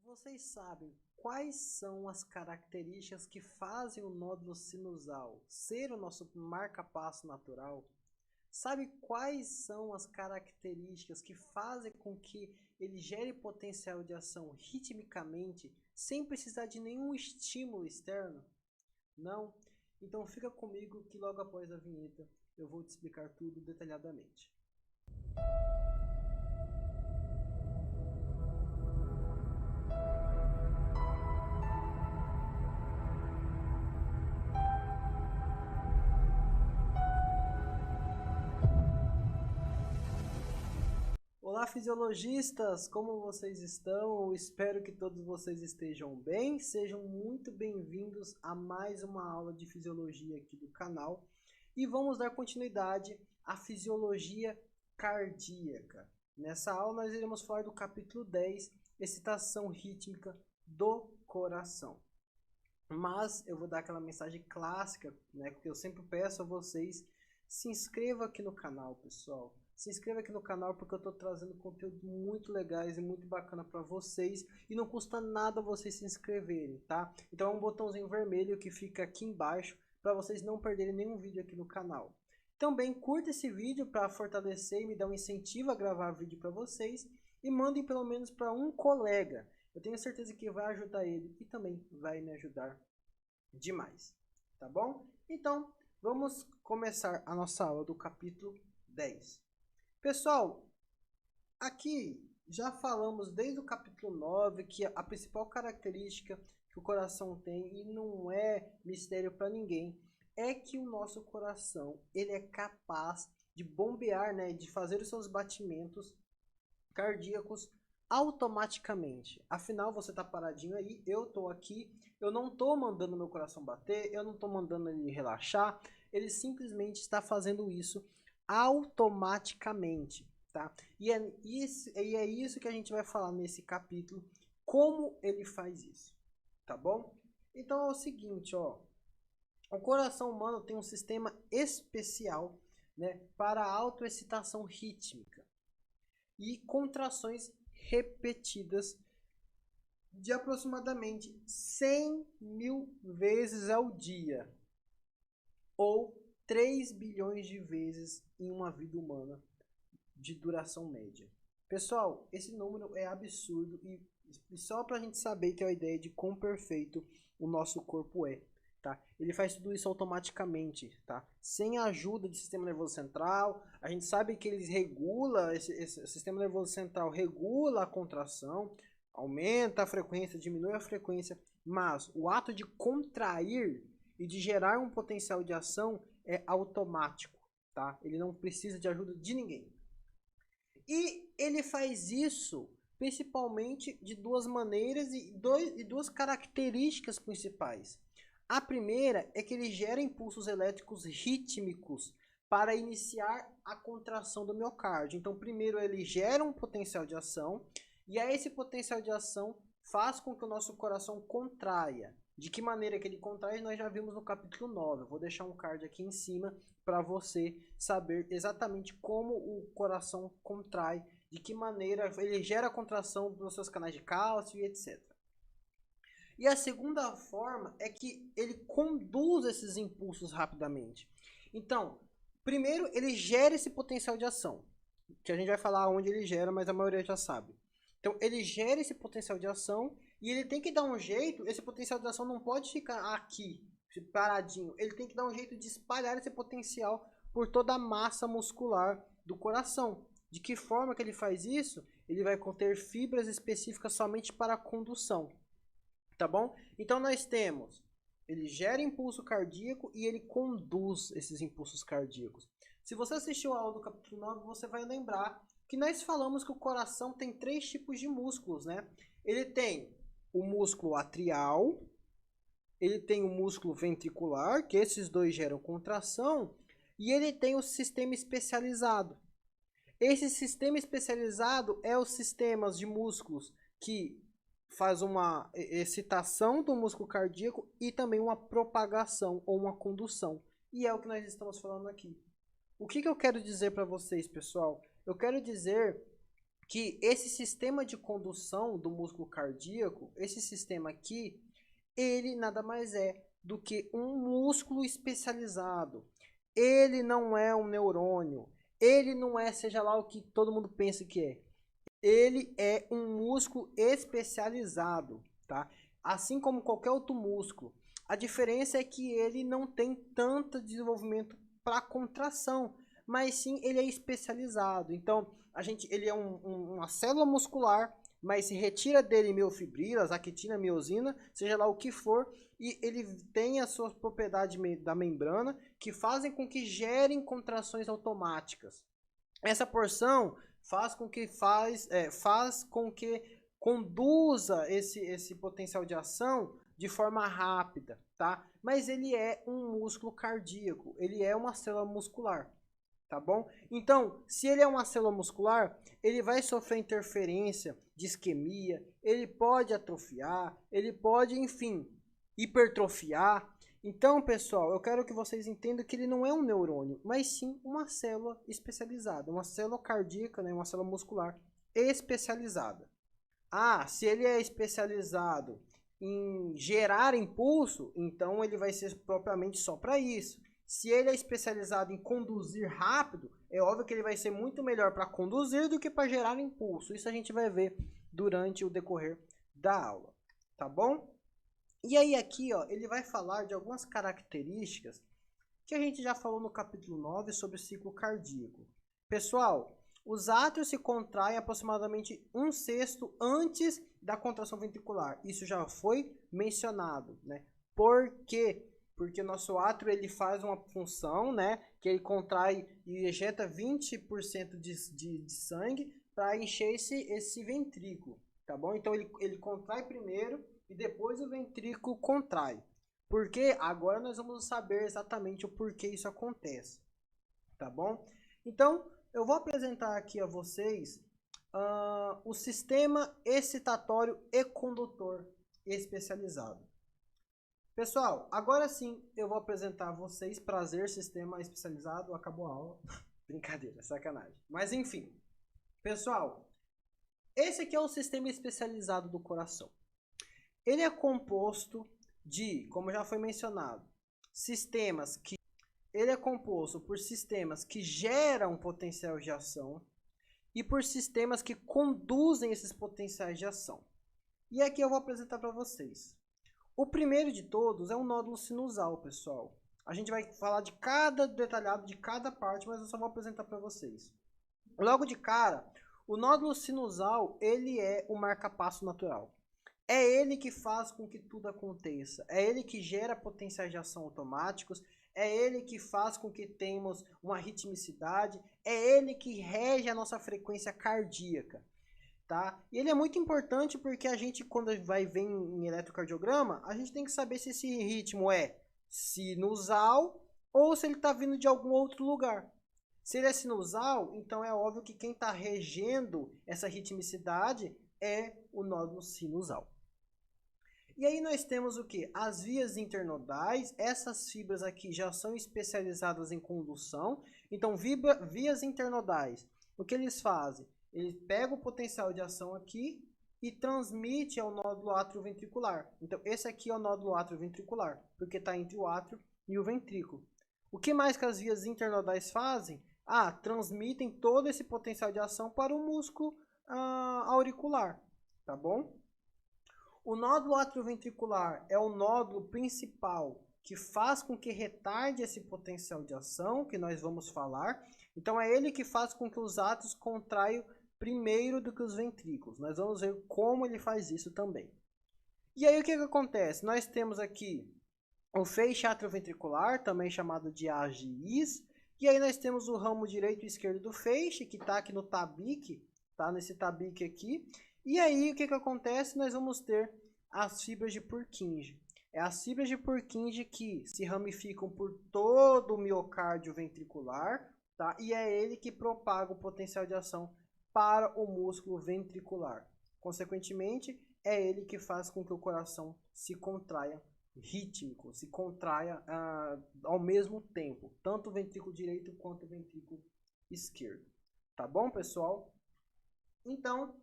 Vocês sabem quais são as características que fazem o nódulo sinusal ser o nosso marca-passo natural? Sabe quais são as características que fazem com que ele gere potencial de ação ritmicamente, sem precisar de nenhum estímulo externo? Não? Então fica comigo que logo após a vinheta eu vou te explicar tudo detalhadamente. Olá, fisiologistas! Como vocês estão? Eu espero que todos vocês estejam bem. Sejam muito bem-vindos a mais uma aula de fisiologia aqui do canal. E vamos dar continuidade à fisiologia cardíaca. Nessa aula nós iremos falar do capítulo 10, excitação rítmica do coração. Mas eu vou dar aquela mensagem clássica, né, que eu sempre peço a vocês: se inscreva aqui no canal, pessoal. Se inscreva aqui no canal porque eu estou trazendo conteúdo muito legais e muito bacana para vocês. E não custa nada vocês se inscreverem, tá? Então é um botãozinho vermelho que fica aqui embaixo para vocês não perderem nenhum vídeo aqui no canal. Também curta esse vídeo para fortalecer e me dar um incentivo a gravar vídeo para vocês. E mandem pelo menos para um colega. Eu tenho certeza que vai ajudar ele e também vai me ajudar demais, tá bom? Então, vamos começar a nossa aula do capítulo 10. Pessoal, aqui já falamos desde o capítulo 9 que a principal característica que o coração tem, e não é mistério para ninguém, é que o nosso coração ele é capaz de bombear, né, de fazer os seus batimentos cardíacos automaticamente. Afinal, você está paradinho aí, eu estou aqui, eu não estou mandando meu coração bater, eu não estou mandando ele relaxar, ele simplesmente está fazendo isso automaticamente, tá? E é isso que a gente vai falar nesse capítulo, como ele faz isso, tá bom? Então é o seguinte, ó, o coração humano tem um sistema especial, né, para a autoexcitação rítmica e contrações repetidas de aproximadamente 100 mil vezes ao dia, ou 3 bilhões de vezes em uma vida humana de duração média. Pessoal, esse número é absurdo e só para a gente saber ter a ideia de quão perfeito o nosso corpo é. Tá? Ele faz tudo isso automaticamente, tá? Sem a ajuda do sistema nervoso central. A gente sabe que ele regula, esse sistema nervoso central regula a contração, aumenta a frequência, diminui a frequência, mas o ato de contrair e de gerar um potencial de ação é automático, tá? Ele não precisa de ajuda de ninguém. E ele faz isso principalmente de duas maneiras e duas características principais. A primeira é que ele gera impulsos elétricos rítmicos para iniciar a contração do miocárdio. Então, primeiro ele gera um potencial de ação, e aí esse potencial de ação faz com que o nosso coração contraia. De que maneira que ele contrai, nós já vimos no capítulo 9. Eu vou deixar um card aqui em cima para você saber exatamente como o coração contrai, de que maneira ele gera contração nos seus canais de cálcio e etc. E a segunda forma é que ele conduz esses impulsos rapidamente. Então, primeiro ele gera esse potencial de ação, que a gente vai falar onde ele gera, mas a maioria já sabe. Então, ele gera esse potencial de ação e ele tem que dar um jeito, esse potencial de ação não pode ficar aqui, paradinho. Ele tem que dar um jeito de espalhar esse potencial por toda a massa muscular do coração. De que forma que ele faz isso? Ele vai conter fibras específicas somente para a condução. Tá bom? Então nós temos, ele gera impulso cardíaco e ele conduz esses impulsos cardíacos. Se você assistiu a aula do capítulo 9, você vai lembrar que nós falamos que o coração tem 3 tipos de músculos, né? Ele tem o músculo atrial, ele tem o músculo ventricular, que esses dois geram contração, e ele tem o sistema especializado. Esse sistema especializado é os sistemas de músculos que faz uma excitação do músculo cardíaco e também uma propagação ou uma condução. E é o que nós estamos falando aqui. O que eu quero dizer para vocês, pessoal? Eu quero dizer que esse sistema de condução do músculo cardíaco, esse sistema aqui, ele nada mais é do que um músculo especializado. Ele não é um neurônio. Ele não é, seja lá o que todo mundo pensa que é. Ele é um músculo especializado, tá? Assim como qualquer outro músculo. A diferença é que ele não tem tanto desenvolvimento para contração, mas sim ele é especializado. Então, ele é uma célula muscular, mas se retira dele miofibrilas, actina, miosina, seja lá o que for, e ele tem as suas propriedades da membrana que fazem com que gerem contrações automáticas. Essa porção faz com que conduza esse potencial de ação de forma rápida, tá? Mas ele é um músculo cardíaco, ele é uma célula muscular, tá bom? Então, se ele é uma célula muscular, ele vai sofrer interferência de isquemia, ele pode atrofiar, ele pode, enfim, hipertrofiar. Então, pessoal, eu quero que vocês entendam que ele não é um neurônio, mas sim uma célula especializada, uma célula cardíaca, né, uma célula muscular especializada. Ah, se ele é especializado em gerar impulso, então ele vai ser propriamente só para isso. Se ele é especializado em conduzir rápido, é óbvio que ele vai ser muito melhor para conduzir do que para gerar impulso. Isso a gente vai ver durante o decorrer da aula, tá bom? E aí aqui, ó, ele vai falar de algumas características que a gente já falou no capítulo 9 sobre o ciclo cardíaco. Pessoal, os átrios se contraem aproximadamente 1/6 antes da contração ventricular. Isso já foi mencionado, né? Por quê? Porque o nosso átrio ele faz uma função, né? Que ele contrai e ejeta 20% de sangue para encher esse ventrículo, tá bom? Então ele contrai primeiro e depois o ventrículo contrai. Porque agora nós vamos saber exatamente o porquê isso acontece, tá bom? Então, eu vou apresentar aqui a vocês o sistema excitatório e condutor especializado. Pessoal, agora sim eu vou apresentar a vocês, prazer, sistema especializado, acabou a aula. Brincadeira, sacanagem. Mas enfim, pessoal, esse aqui é o sistema especializado do coração. Ele é composto de, como já foi mencionado, ele é composto por sistemas que geram potencial de ação e por sistemas que conduzem esses potenciais de ação. E aqui eu vou apresentar para vocês. O primeiro de todos é o nódulo sinusal, pessoal. A gente vai falar de cada detalhado de cada parte, mas eu só vou apresentar para vocês. Logo de cara, o nódulo sinusal, ele é o marca-passo natural. É ele que faz com que tudo aconteça. É ele que gera potenciais de ação automáticos. É ele que faz com que tenhamos uma ritmicidade. É ele que rege a nossa frequência cardíaca. Tá? E ele é muito importante porque a gente, quando vai ver em eletrocardiograma, a gente tem que saber se esse ritmo é sinusal ou se ele está vindo de algum outro lugar. Se ele é sinusal, então é óbvio que quem está regendo essa ritmicidade é o nódulo sinusal. E aí nós temos o que? As vias internodais, essas fibras aqui já são especializadas em condução. Então, vias internodais, o que eles fazem? Eles pegam o potencial de ação aqui e transmite ao nódulo atrioventricular. Então, esse aqui é o nódulo atrioventricular, porque está entre o átrio e o ventrículo. O que mais que as vias internodais fazem? Ah, transmitem todo esse potencial de ação para o músculo auricular, tá bom? O nódulo atrioventricular é o nódulo principal que faz com que retarde esse potencial de ação, que nós vamos falar. Então, é ele que faz com que os átrios contraiam primeiro do que os ventrículos. Nós vamos ver como ele faz isso também. E aí, o que acontece? Nós temos aqui o feixe atrioventricular, também chamado de AGIs. E aí, nós temos o ramo direito e esquerdo do feixe, que está aqui no tabique, tá nesse tabique aqui. E aí, o que acontece? Nós vamos ter as fibras de Purkinje. É as fibras de Purkinje que se ramificam por todo o miocárdio ventricular, tá? E é ele que propaga o potencial de ação para o músculo ventricular. Consequentemente, é ele que faz com que o coração se contraia rítmico, se contraia ao mesmo tempo, tanto o ventrículo direito quanto o ventrículo esquerdo. Tá bom, pessoal? Então,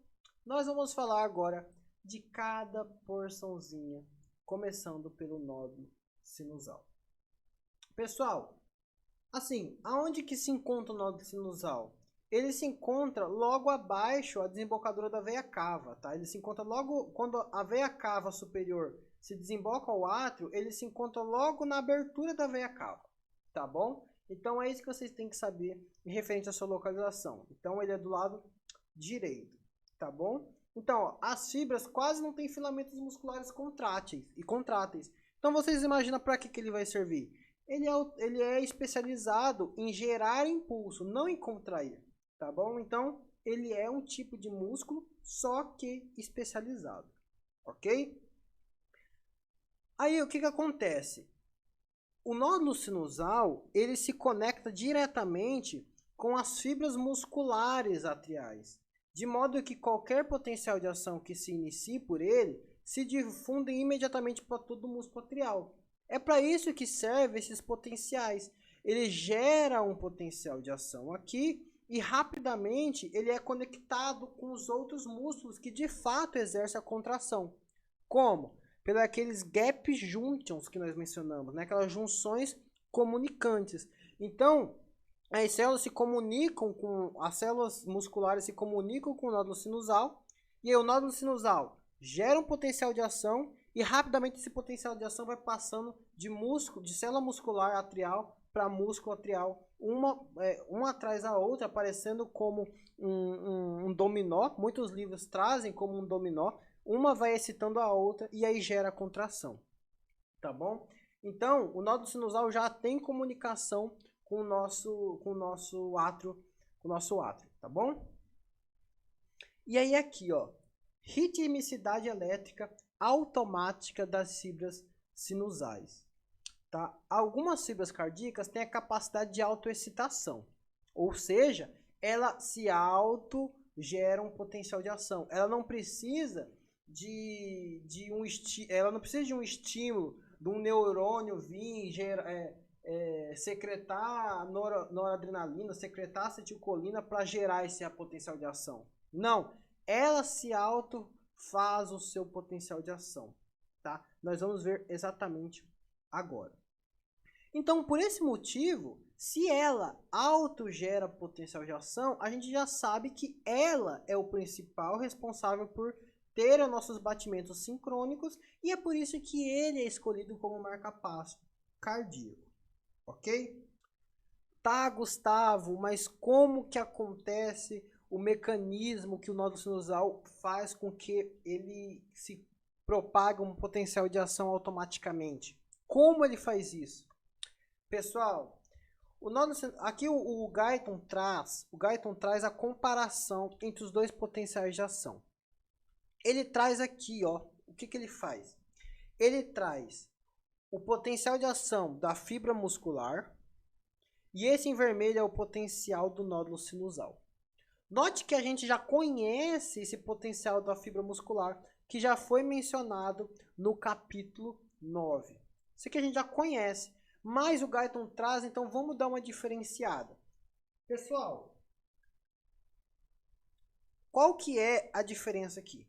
nós vamos falar agora de cada porçãozinha, começando pelo nódulo sinusal. Pessoal, assim, aonde que se encontra o nódulo sinusal? Ele se encontra logo abaixo da desembocadura da veia cava, tá? Ele se encontra logo quando a veia cava superior se desemboca ao átrio, ele se encontra logo na abertura da veia cava, tá bom? Então é isso que vocês têm que saber em referente à sua localização. Então ele é do lado direito, tá bom? Então, ó, as fibras quase não têm filamentos musculares contráteis. Então vocês imaginam para que ele vai servir? Ele é especializado em gerar impulso, não em contrair, tá bom? Então, ele é um tipo de músculo, só que especializado, ok? Aí, o que que acontece? O nódulo sinusal, ele se conecta diretamente com as fibras musculares atriais, de modo que qualquer potencial de ação que se inicie por ele se difunde imediatamente para todo o músculo atrial. É para isso que servem esses potenciais. Ele gera um potencial de ação aqui e rapidamente ele é conectado com os outros músculos que de fato exercem a contração. Como? Pelos aqueles gap junctions que nós mencionamos, né? Aquelas junções comunicantes. Então, as células se comunicam com as células musculares se comunicam com o nódulo sinusal e aí o nódulo sinusal gera um potencial de ação e rapidamente esse potencial de ação vai passando de célula muscular atrial para músculo atrial, uma atrás da outra, aparecendo como um dominó. Muitos livros trazem como um dominó. Uma vai excitando a outra e aí gera a contração, tá bom? Então, o nódulo sinusal já tem comunicação com o nosso átrio, tá bom? E aí aqui, ó, ritmicidade elétrica automática das fibras sinusais, tá? Algumas fibras cardíacas têm a capacidade de autoexcitação, ou seja, ela se auto gera um potencial de ação. Ela não precisa ela não precisa de um estímulo, de um neurônio vir secretar noradrenalina, secretar acetilcolina para gerar esse potencial de ação. Não, ela se auto faz o seu potencial de ação, tá? Nós vamos ver exatamente agora. Então, por esse motivo, se ela autogera potencial de ação, a gente já sabe que ela é o principal responsável por ter os nossos batimentos sincrônicos e é por isso que ele é escolhido como marca-passo cardíaco, ok? Tá, Gustavo, mas como que acontece o mecanismo que o nódulo sinusal faz com que ele se propague um potencial de ação automaticamente? Como ele faz isso? Pessoal, aqui o Guyton traz a comparação entre os dois potenciais de ação. Ele traz aqui, ó, o que que ele faz? Ele traz o potencial de ação da fibra muscular e esse em vermelho é o potencial do nódulo sinusal. Note que a gente já conhece esse potencial da fibra muscular, que já foi mencionado no capítulo 9. Isso aqui a gente já conhece, mas o Guyton traz, então vamos dar uma diferenciada. Pessoal, qual que é a diferença aqui?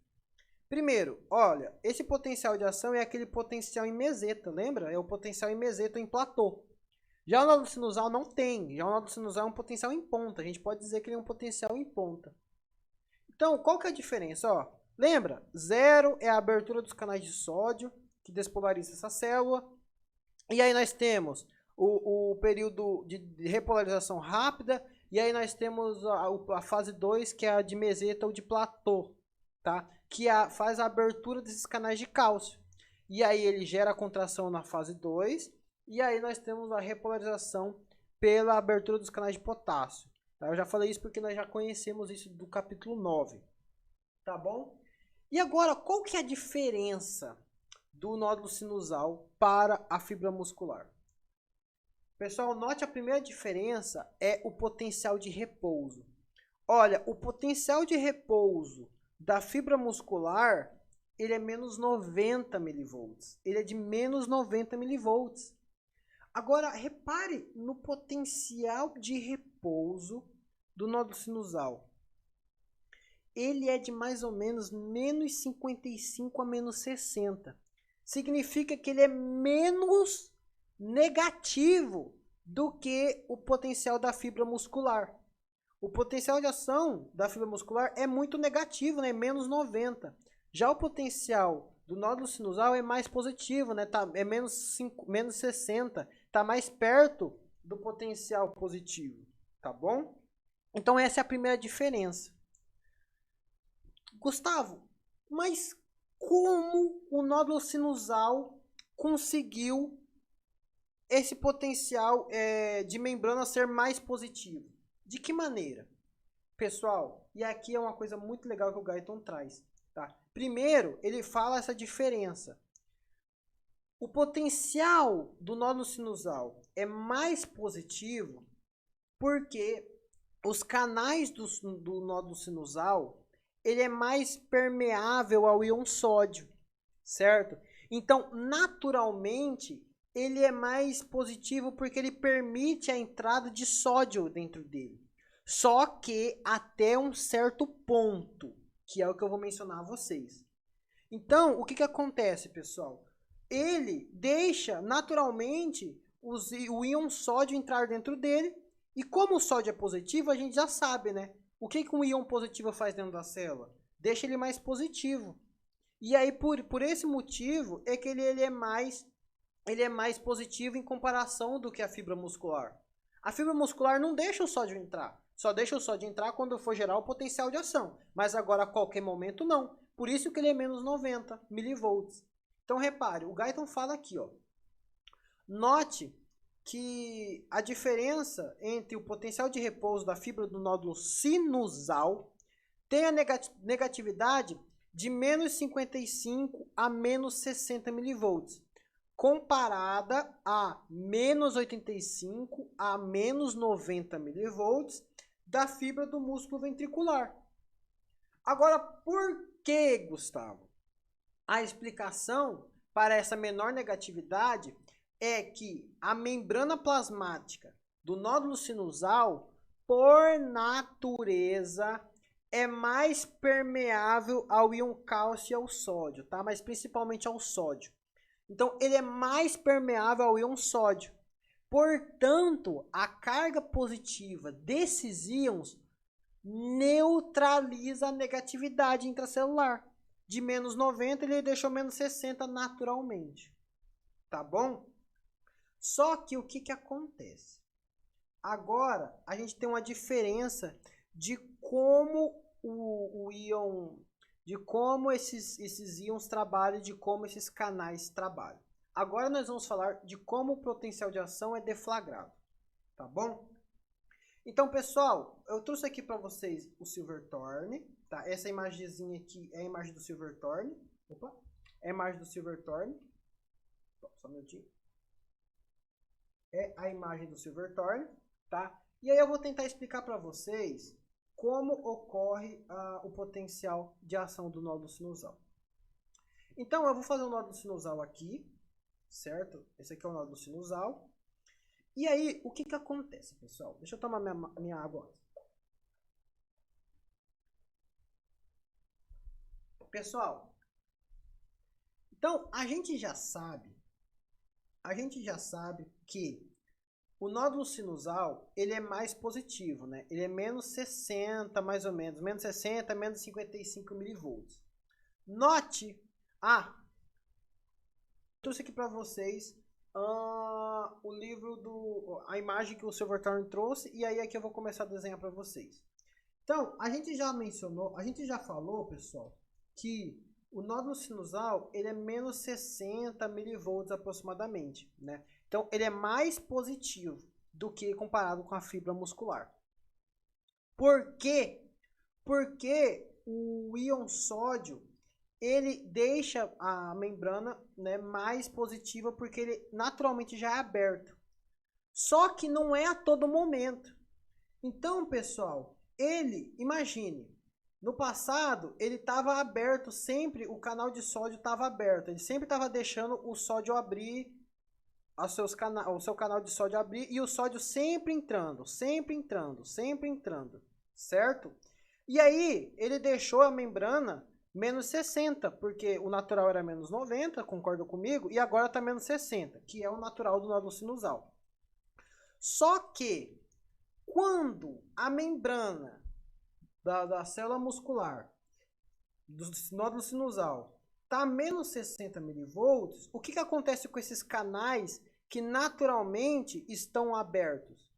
Primeiro, olha, esse potencial de ação é aquele potencial em meseta, lembra? É o potencial em meseta em platô. Já o nódulo sinusal não tem. Já o nódulo sinusal é um potencial em ponta. A gente pode dizer que ele é um potencial em ponta. Então, qual que é a diferença? Ó, lembra? 0 é a abertura dos canais de sódio, que despolariza essa célula. E aí nós temos o período de repolarização rápida. E aí nós temos a fase 2, que é a de meseta ou de platô, tá? Que faz a abertura desses canais de cálcio. E aí ele gera a contração na fase 2. E aí nós temos a repolarização pela abertura dos canais de potássio. Tá? Eu já falei isso porque nós já conhecemos isso do capítulo 9. Tá bom? E agora, qual que é a diferença do nódulo sinusal para a fibra muscular? Pessoal, note a primeira diferença é o potencial de repouso. Olha, o potencial de repouso da fibra muscular, ele é menos 90 milivolts. Ele é de menos 90 milivolts. Agora, repare no potencial de repouso do nódulo sinusal. ele é de mais ou menos menos 55 a menos 60. Significa que ele é menos negativo do que o potencial da fibra muscular. O potencial de ação da fibra muscular é muito negativo, né? Menos 90. Já o potencial do nódulo sinusal é mais positivo, né? É menos 60. Está mais perto do potencial positivo, tá bom? Então essa é a primeira diferença. Gustavo, mas como o nódulo sinusal conseguiu esse potencial de membrana ser mais positivo? De que maneira? Pessoal, e aqui é uma coisa muito legal que o Guyton traz. Tá? Primeiro, ele fala essa diferença. O potencial do nódulo sinusal é mais positivo porque os canais do nódulo sinusal ele é mais permeável ao íon sódio, certo? Então, naturalmente, ele é mais positivo porque ele permite a entrada de sódio dentro dele. Só que até um certo ponto, que é o que eu vou mencionar a vocês. Então, o que acontece, pessoal? Ele deixa naturalmente o íon sódio entrar dentro dele, e como o sódio é positivo, a gente já sabe, né? O que um íon positivo faz dentro da célula? Deixa ele mais positivo. E aí, por esse motivo, é que ele é mais positivo em comparação do que a fibra muscular. A fibra muscular não deixa o sódio entrar. Só deixa o sódio entrar quando for gerar o potencial de ação. Mas agora, a qualquer momento, não. Por isso que ele é menos 90 milivolts. Então, repare, o Guyton fala aqui, ó. Note que a diferença entre o potencial de repouso da fibra do nódulo sinusal tem a negatividade de menos 55 a menos 60 milivolts, comparada a menos 85 a menos 90 milivolts da fibra do músculo ventricular. Agora, por que, Gustavo? A explicação para essa menor negatividade é que a membrana plasmática do nódulo sinusal, por natureza, é mais permeável ao íon cálcio e ao sódio, tá? Mas principalmente ao sódio. Então, ele é mais permeável ao íon sódio. Portanto, a carga positiva desses íons neutraliza a negatividade intracelular. De menos 90, ele deixou menos 60 naturalmente. Tá bom? Só que o que acontece? Agora, a gente tem uma diferença de como o íon, de como esses íons trabalham, de como esses canais trabalham. Agora nós vamos falar de como o potencial de ação é deflagrado, tá bom? Então, pessoal, eu trouxe aqui para vocês o Silverthorne, tá? Essa imagenzinha aqui é a imagem do Silverthorne. Opa, é a imagem do Silverthorne. Só um minutinho. É a imagem do Silverthorne, tá? E aí eu vou tentar explicar para vocês como ocorre o potencial de ação do nódulo sinusal. Então, eu vou fazer o nódulo sinusal aqui, certo? Esse aqui é o nódulo sinusal. E aí, o que acontece, pessoal? Deixa eu tomar minha água antes. Pessoal, então a gente já sabe que o nódulo sinusal, ele é mais positivo, né? Ele é menos 60, mais ou menos. Menos 60, menos 55 milivolts. Note, trouxe aqui para vocês o livro a imagem que o Silverthorne trouxe, e aí aqui eu vou começar a desenhar para vocês. Então, a gente já falou, pessoal, que o nódulo sinusal, ele é menos 60 milivolts aproximadamente, né? Então, ele é mais positivo do que comparado com a fibra muscular. Por quê? Porque o íon sódio, ele deixa a membrana, né, mais positiva porque ele naturalmente já é aberto. Só que não é a todo momento. Então, pessoal, imagine, no passado, ele estava aberto sempre, o canal de sódio estava aberto. Ele sempre estava deixando o sódio abrir, o seu canal de sódio abrir, e o sódio sempre entrando, sempre entrando, sempre entrando, certo? E aí, ele deixou a membrana menos 60, porque o natural era menos 90, concorda comigo? E agora está menos 60, que é o natural do nódulo sinusal. Só que, quando a membrana da célula muscular, do nódulo sinusal, está menos 60 milivolts, o que acontece com esses canais que naturalmente estão abertos?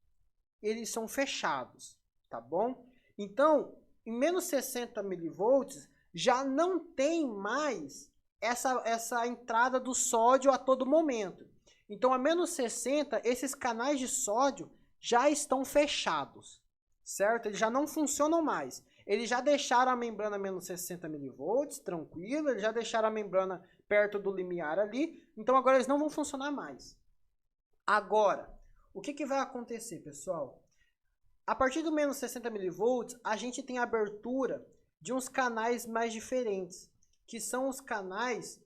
Eles são fechados, tá bom? Então, em menos 60 milivolts, já não tem mais essa entrada do sódio a todo momento. Então, a menos 60, esses canais de sódio já estão fechados, certo? Eles já não funcionam mais. Eles já deixaram a membrana menos 60 milivolts, tranquilo, eles já deixaram a membrana perto do limiar ali, então agora eles não vão funcionar mais. Agora, o que vai acontecer, pessoal? A partir do menos 60 milivolts, a gente tem a abertura de uns canais mais diferentes, que são os canais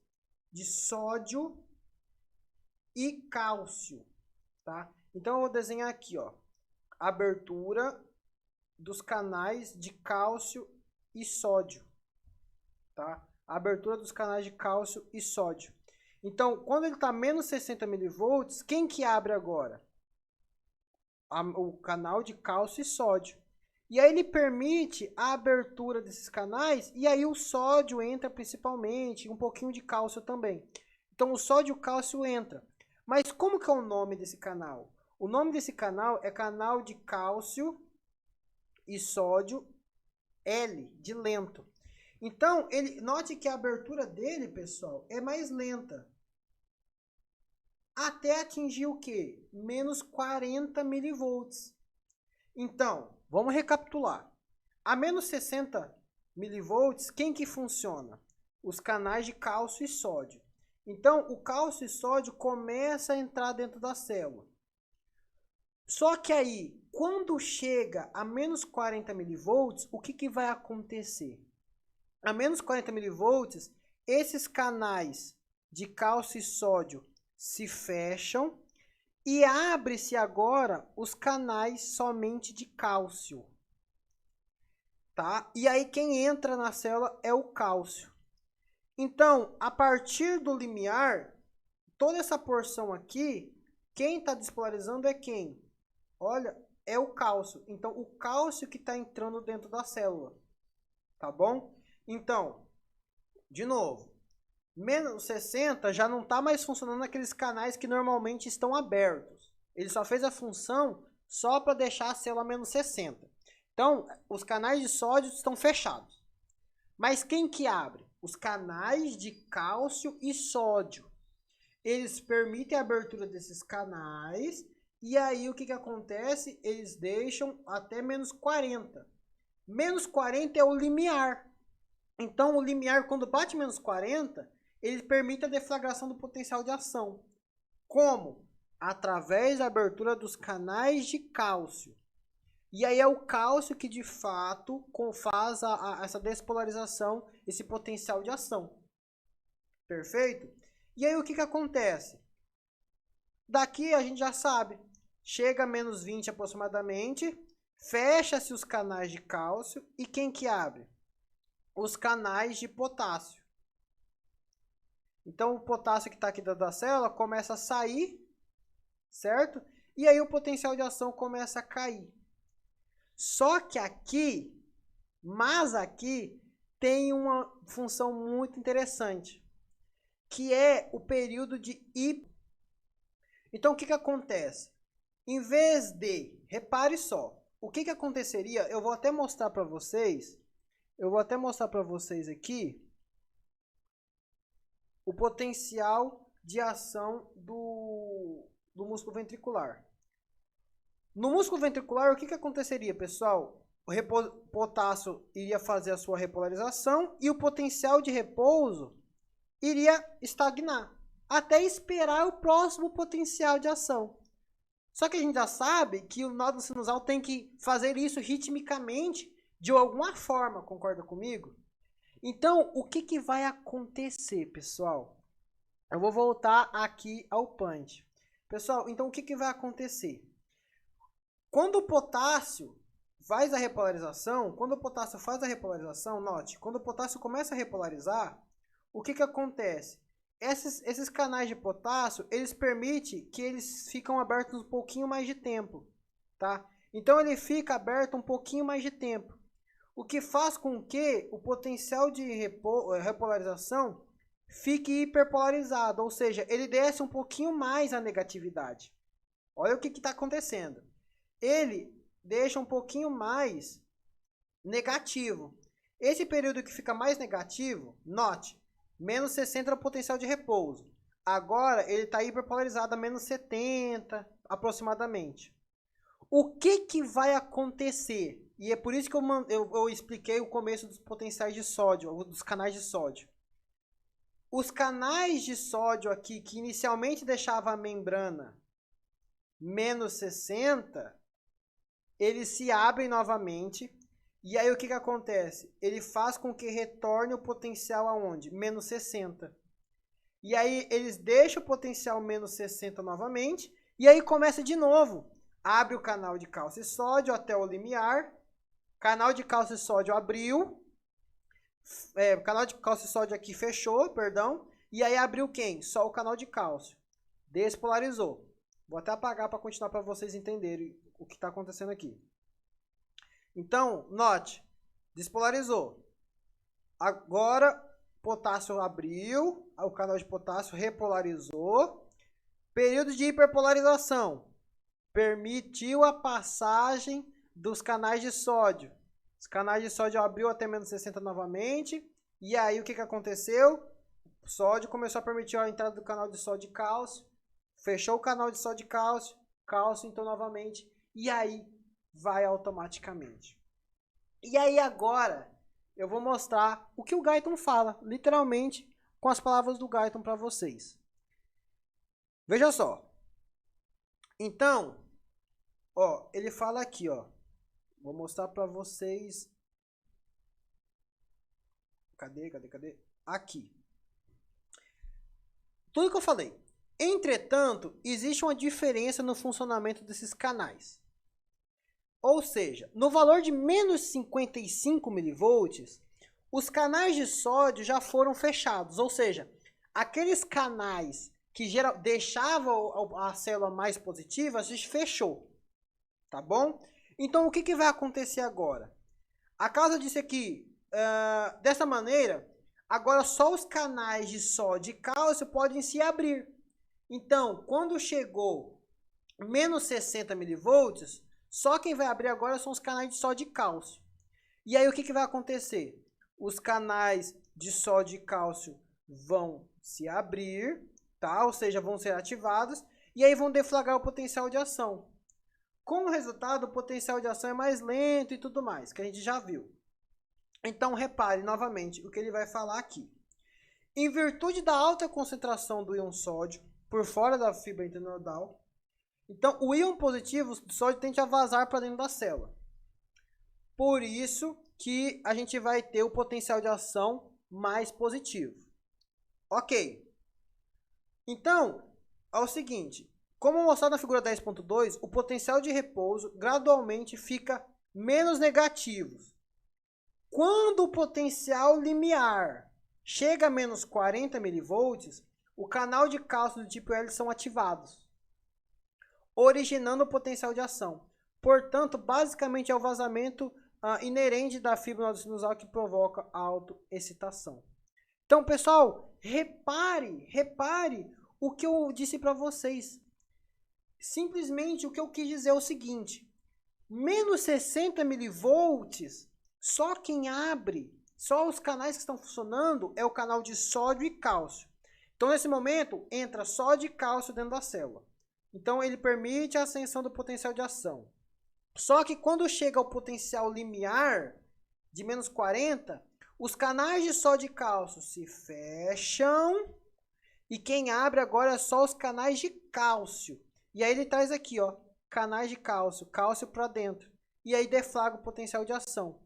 de sódio e cálcio, tá? Então eu vou desenhar aqui, ó, a abertura dos canais de cálcio e sódio, tá? A abertura dos canais de cálcio e sódio. Então, quando ele está menos 60 milivolts, quem que abre agora? O canal de cálcio e sódio. E aí ele permite a abertura desses canais, e aí o sódio entra principalmente, um pouquinho de cálcio também. Então o sódio e o cálcio entra. Mas como que é o nome desse canal? O nome desse canal é canal de cálcio e sódio L, de lento. Então, note que a abertura dele, pessoal, é mais lenta. Até atingir o quê? Menos 40 milivolts. Então, vamos recapitular. A menos 60 milivolts, quem que funciona? Os canais de cálcio e sódio. Então, o cálcio e sódio começa a entrar dentro da célula. Só que aí, quando chega a menos 40 milivolts, o que vai acontecer? A menos 40 milivolts, esses canais de cálcio e sódio se fecham e abre-se agora os canais somente de cálcio. Tá? E aí quem entra na célula é o cálcio. Então, a partir do limiar, toda essa porção aqui, quem está despolarizando é quem? Olha, é o cálcio. Então, o cálcio que está entrando dentro da célula. Tá bom? Então, de novo, menos 60 já não está mais funcionando naqueles canais que normalmente estão abertos. Ele só fez a função só para deixar a célula menos 60. Então, os canais de sódio estão fechados. Mas quem que abre? Os canais de cálcio e sódio. Eles permitem a abertura desses canais. E aí, o que acontece? Eles deixam até menos 40. Menos 40 é o limiar. Então, o limiar, quando bate menos 40, ele permite a deflagração do potencial de ação. Como? Através da abertura dos canais de cálcio. E aí é o cálcio que, de fato, faz essa despolarização, esse potencial de ação. Perfeito? E aí o que acontece? Daqui a gente já sabe. Chega a menos 20 aproximadamente, fecha-se os canais de cálcio e quem que abre? Os canais de potássio. Então o potássio que está aqui dentro da célula começa a sair, certo? E aí o potencial de ação começa a cair. Só que aqui, tem uma função muito interessante, que é o período de hipo. Então o que acontece? Em vez de, repare só, o que aconteceria? Eu vou até mostrar para vocês. Aqui o potencial de ação do músculo ventricular. No músculo ventricular, o que aconteceria, pessoal? O potássio iria fazer a sua repolarização e o potencial de repouso iria estagnar, até esperar o próximo potencial de ação. Só que a gente já sabe que o nódulo sinusal tem que fazer isso ritmicamente, de alguma forma, concorda comigo? Então, o que vai acontecer, pessoal? Eu vou voltar aqui ao punch. Pessoal, então o que vai acontecer? Quando o potássio faz a repolarização, quando o potássio faz a repolarização, note, quando o potássio começa a repolarizar, o que que acontece? Esses canais de potássio, eles permitem que eles ficam abertos um pouquinho mais de tempo, tá? Então ele fica aberto um pouquinho mais de tempo, o que faz com que o potencial de repolarização fique hiperpolarizado, ou seja, ele desce um pouquinho mais a negatividade. Olha o que está acontecendo. Ele deixa um pouquinho mais negativo. Esse período que fica mais negativo, note, menos 60 é o potencial de repouso. Agora ele está hiperpolarizado a menos 70 aproximadamente. O que que vai acontecer? E é por isso que eu expliquei o começo dos potenciais de sódio, dos canais de sódio. Os canais de sódio aqui, que inicialmente deixava a membrana menos 60, eles se abrem novamente. E aí o que que acontece? Ele faz com que retorne o potencial aonde? Menos 60. E aí eles deixam o potencial menos 60 novamente. E aí começa de novo. Abre o canal de cálcio e sódio até o limiar. Canal de cálcio e sódio abriu. O canal de cálcio e sódio aqui fechou, perdão. E aí abriu quem? Só o canal de cálcio. Despolarizou. Vou até apagar para continuar para vocês entenderem o que está acontecendo aqui. Então, note, despolarizou. Agora, potássio abriu, o canal de potássio repolarizou. Período de hiperpolarização. Permitiu a passagem dos canais de sódio. Os canais de sódio abriu até menos 60 novamente. E aí, o que que aconteceu? O sódio começou a permitir a entrada do canal de sódio e cálcio. Fechou o canal de sódio e cálcio. Cálcio, então, novamente. E aí, vai automaticamente. E aí agora eu vou mostrar o que o Guyton fala, literalmente com as palavras do Guyton para vocês. Veja só. Então, ó, ele fala aqui, ó. Vou mostrar para vocês. Cadê? Aqui. Tudo que eu falei. Entretanto, existe uma diferença no funcionamento desses canais. Ou seja, no valor de menos 55 milivolts, os canais de sódio já foram fechados. Ou seja, aqueles canais que deixavam a célula mais positiva, a gente fechou. Tá bom? Então, o que que vai acontecer agora? A causa disso aqui, dessa maneira, agora só os canais de sódio e cálcio podem se abrir. Então, quando chegou menos 60 milivolts, só quem vai abrir agora são os canais de sódio e cálcio. E aí o que que vai acontecer? Os canais de sódio e cálcio vão se abrir, tá? Ou seja, vão ser ativados, e aí vão deflagrar o potencial de ação. Como resultado, o potencial de ação é mais lento e tudo mais, que a gente já viu. Então, repare novamente o que ele vai falar aqui. Em virtude da alta concentração do íon sódio por fora da fibra internodal, então o íon positivo do sódio tende a vazar para dentro da célula. Por isso que a gente vai ter o potencial de ação mais positivo. Ok. Então, é o seguinte. Como mostrado na figura 10.2, o potencial de repouso gradualmente fica menos negativo. Quando o potencial limiar chega a menos 40 milivolts, o canal de cálcio do tipo L são ativados, originando o potencial de ação. Portanto, basicamente é o vazamento inerente da fibra sinusal que provoca a autoexcitação. Então, pessoal, repare o que eu disse para vocês. Simplesmente o que eu quis dizer é o seguinte: menos 60 milivolts, só quem abre, só os canais que estão funcionando é o canal de sódio e cálcio. Então, nesse momento, entra sódio e cálcio dentro da célula. Então, ele permite a ascensão do potencial de ação. Só que quando chega ao potencial limiar de menos 40, os canais de sódio e cálcio se fecham e quem abre agora é só os canais de cálcio. E aí ele traz aqui, ó, canais de cálcio, cálcio para dentro. E aí deflagra o potencial de ação,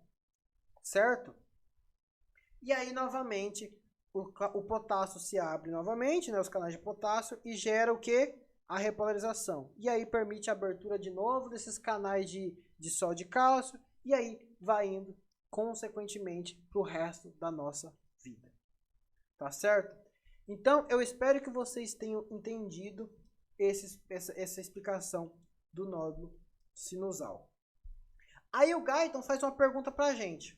certo? E aí, novamente, o potássio se abre novamente, né, os canais de potássio, e gera o quê? A repolarização. E aí permite a abertura de novo desses canais de sódio e cálcio, e aí vai indo consequentemente para o resto da nossa vida. Tá certo? Então, eu espero que vocês tenham entendido essa explicação do nódulo sinusal. Aí o Guyton faz uma pergunta para a gente.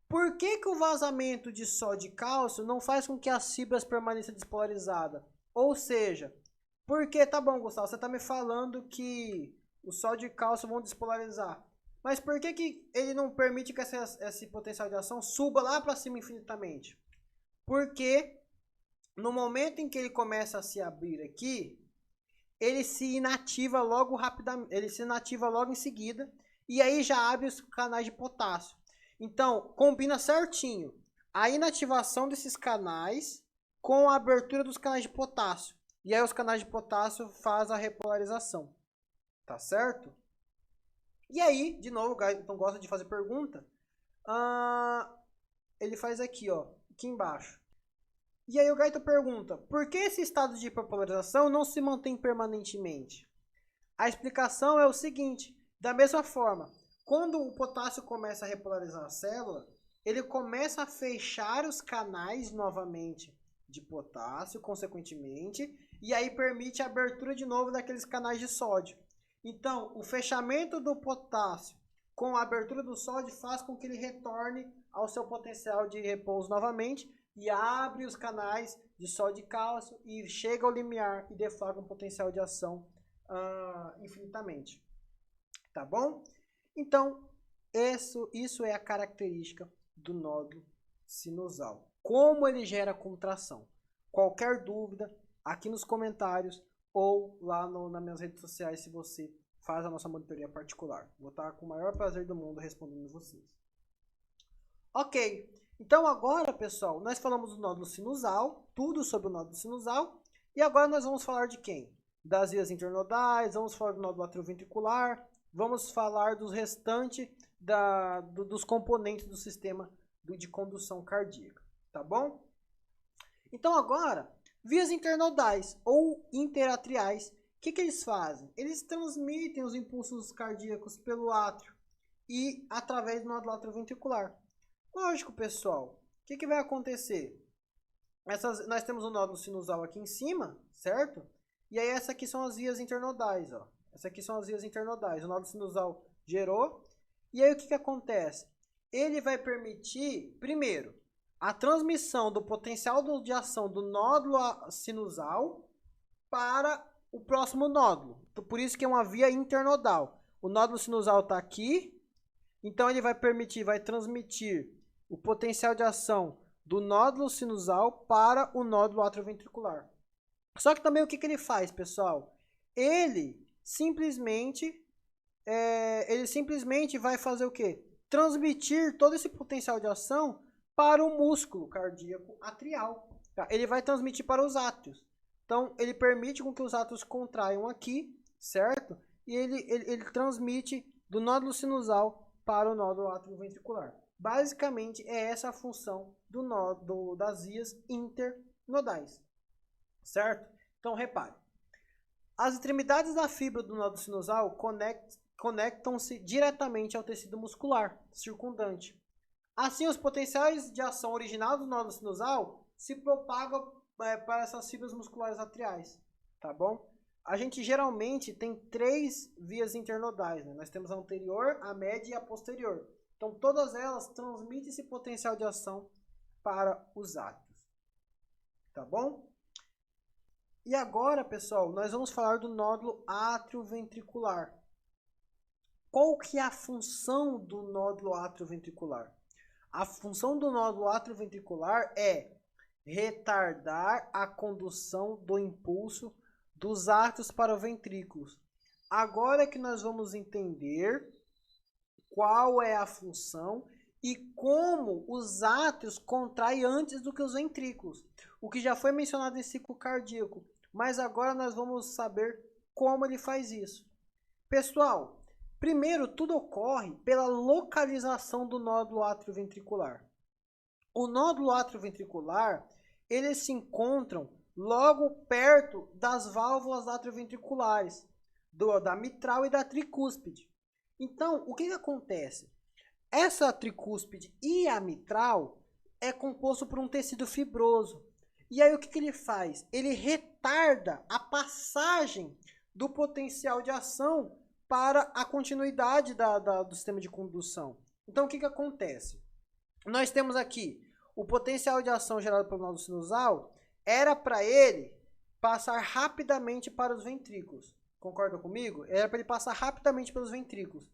Por que o vazamento de sódio e cálcio não faz com que as fibras permaneçam despolarizadas? Ou seja, porque, tá bom, Gustavo, você está me falando que o sódio e cálcio vão despolarizar. Mas por que ele não permite que esse potencial de ação suba lá para cima infinitamente? Porque no momento em que ele começa a se abrir aqui, ele se inativa logo rapidamente, ele se inativa logo em seguida, e aí já abre os canais de potássio. Então, combina certinho a inativação desses canais com a abertura dos canais de potássio. E aí os canais de potássio fazem a repolarização. Tá certo? E aí, de novo, o Guyton gosta de fazer pergunta. Ele faz aqui, ó, aqui embaixo. E aí o Guyton pergunta, por que esse estado de hiperpolarização não se mantém permanentemente? A explicação é o seguinte, da mesma forma, quando o potássio começa a repolarizar a célula, ele começa a fechar os canais novamente de potássio, consequentemente, e aí permite a abertura de novo daqueles canais de sódio. Então, o fechamento do potássio com a abertura do sódio faz com que ele retorne ao seu potencial de repouso novamente e abre os canais de sódio e cálcio e chega ao limiar e deflagra um potencial de ação infinitamente. Tá bom? Então, isso é a característica do nódulo sinusal. Como ele gera contração? Qualquer dúvida, aqui nos comentários ou lá nas minhas redes sociais, se você faz a nossa monitoria particular. Vou estar com o maior prazer do mundo respondendo vocês. Ok, então agora, pessoal, nós falamos do nódulo sinusal, tudo sobre o nódulo sinusal, e agora nós vamos falar de quem? Das vias internodais, vamos falar do nódulo atrioventricular, vamos falar dos restantes dos componentes do sistema de condução cardíaca, tá bom? Então agora, vias internodais ou interatriais, o que eles fazem? Eles transmitem os impulsos cardíacos pelo átrio e através do nódulo atrioventricular. Lógico, pessoal, o que vai acontecer? Nós temos o nódulo sinusal aqui em cima, certo? E aí essas aqui são as vias internodais, ó. Essas aqui são as vias internodais. O nódulo sinusal gerou. E aí o que acontece? Ele vai permitir, primeiro, a transmissão do potencial de ação do nódulo sinusal para o próximo nódulo. Por isso que é uma via internodal. O nódulo sinusal está aqui, então ele vai transmitir o potencial de ação do nódulo sinusal para o nódulo atrioventricular. Só que também o que ele faz, pessoal? Ele simplesmente vai fazer o quê? Transmitir todo esse potencial de ação para o músculo cardíaco atrial. Tá? Ele vai transmitir para os átrios. Então, ele permite com que os átrios contraiam aqui, certo? E ele transmite do nódulo sinusal para o nódulo atrioventricular. Basicamente, é essa a função das vias internodais, certo? Então, repare. As extremidades da fibra do nódulo sinusal conectam-se diretamente ao tecido muscular circundante. Assim, os potenciais de ação originados do nódulo sinusal se propagam para essas fibras musculares atriais, tá bom? A gente geralmente tem 3 vias internodais, né? Nós temos a anterior, a média e a posterior. Então, todas elas transmitem esse potencial de ação para os átrios, tá bom? E agora, pessoal, nós vamos falar do nódulo atrioventricular. Qual que é a função do nódulo atrioventricular? A função do nódulo atrioventricular é retardar a condução do impulso dos átrios para os ventrículos. Agora que nós vamos entender qual é a função e como os átrios contraem antes do que os ventrículos, o que já foi mencionado em ciclo cardíaco, mas agora nós vamos saber como ele faz isso. Pessoal, primeiro tudo ocorre pela localização do nódulo atrioventricular. O nódulo atrioventricular, eles se encontram logo perto das válvulas atrioventriculares, da mitral e da tricúspide. Então, o que acontece? Essa tricúspide e a mitral é composto por um tecido fibroso. E aí o que ele faz? Ele retarda a passagem do potencial de ação para a continuidade do sistema de condução. Então o que acontece? Nós temos aqui o potencial de ação gerado pelo nódulo sinusal, era para ele passar rapidamente para os ventrículos. Concorda comigo? Era para ele passar rapidamente pelos ventrículos.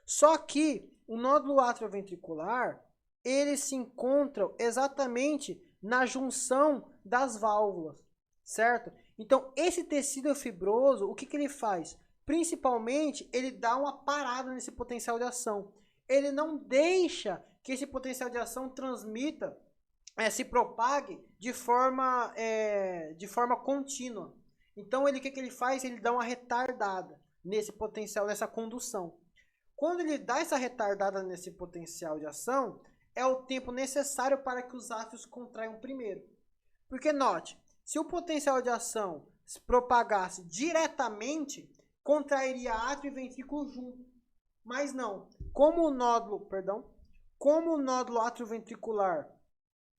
Só que o nódulo atrioventricular, ele se encontra exatamente na junção das válvulas, certo? Então, esse tecido fibroso, o que ele faz? Principalmente, ele dá uma parada nesse potencial de ação. Ele não deixa que esse potencial de ação transmita, se propague de forma contínua. Então, o que ele faz? Ele dá uma retardada nesse potencial, nessa condução. Quando ele dá essa retardada nesse potencial de ação, é o tempo necessário para que os átrios contraiam primeiro. Porque note, se o potencial de ação se propagasse diretamente, contrairia átrio e ventrículo junto. Mas não. Como o nódulo atrioventricular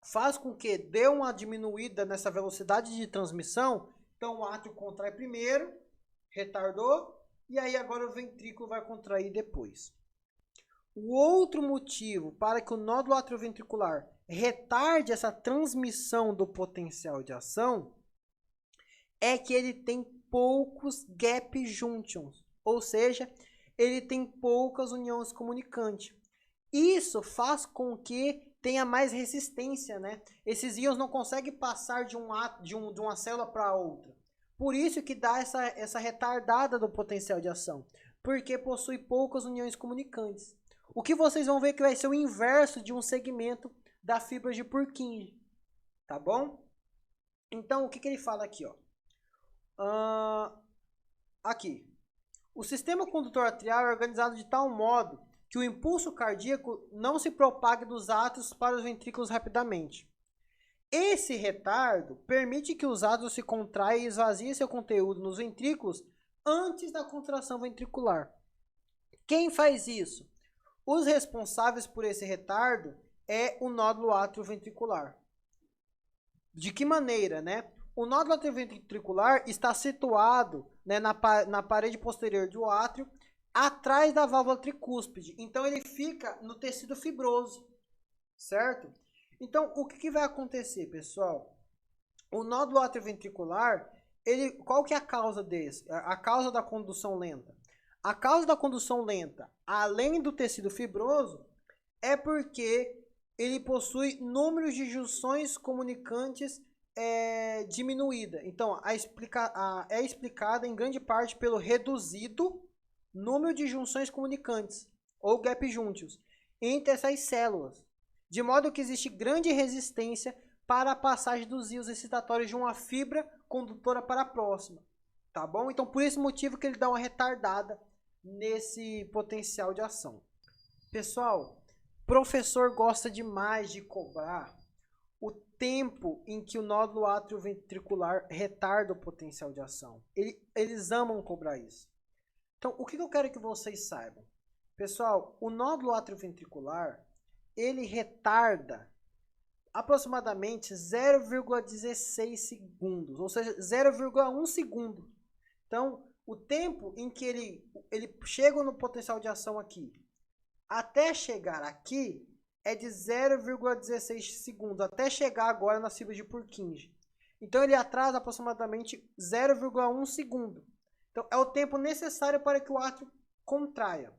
faz com que dê uma diminuída nessa velocidade de transmissão, então o átrio contrai primeiro, retardou, e aí agora o ventrículo vai contrair depois. O outro motivo para que o nódulo atrioventricular retarde essa transmissão do potencial de ação é que ele tem poucos gap junctions, ou seja, ele tem poucas uniões comunicantes. Isso faz com que tenha mais resistência, né? Esses íons não conseguem passar de uma célula para outra. Por isso que dá essa retardada do potencial de ação, porque possui poucas uniões comunicantes. O que vocês vão ver que vai ser o inverso de um segmento da fibra de Purkinje, tá bom? Então, o que ele fala aqui, ó? Aqui. O sistema condutor atrial é organizado de tal modo que o impulso cardíaco não se propague dos átrios para os ventrículos rapidamente. Esse retardo permite que os átrios se contraem e esvaziem seu conteúdo nos ventrículos antes da contração ventricular. Quem faz isso? Os responsáveis por esse retardo é o nódulo atrioventricular. De que maneira, né? O nódulo atrioventricular está situado, né, na parede posterior do átrio, atrás da válvula tricúspide. Então ele fica no tecido fibroso, certo? Então o que vai acontecer, pessoal? O nódulo atrioventricular, qual que é a causa desse? A causa da condução lenta. A causa da condução lenta, além do tecido fibroso, é porque ele possui números de junções comunicantes diminuída. Então, é explicada em grande parte pelo reduzido número de junções comunicantes, ou gap junctions, entre essas células, de modo que existe grande resistência para a passagem dos íons excitatórios de uma fibra condutora para a próxima. Tá bom? Então, por esse motivo que ele dá uma retardada nesse potencial de ação. Pessoal, professor gosta demais de cobrar o tempo em que o nódulo atrioventricular retarda o potencial de ação. Eles amam cobrar isso. Então, o que eu quero que vocês saibam? Pessoal, o nódulo atrioventricular, ele retarda aproximadamente 0,16 segundos, ou seja, 0,1 segundo. Então, o tempo em que ele chega no potencial de ação aqui, até chegar aqui, é de 0,16 segundos, até chegar agora na fibra de Purkinje. Então, ele atrasa aproximadamente 0,1 segundo. Então, é o tempo necessário para que o átrio contraia.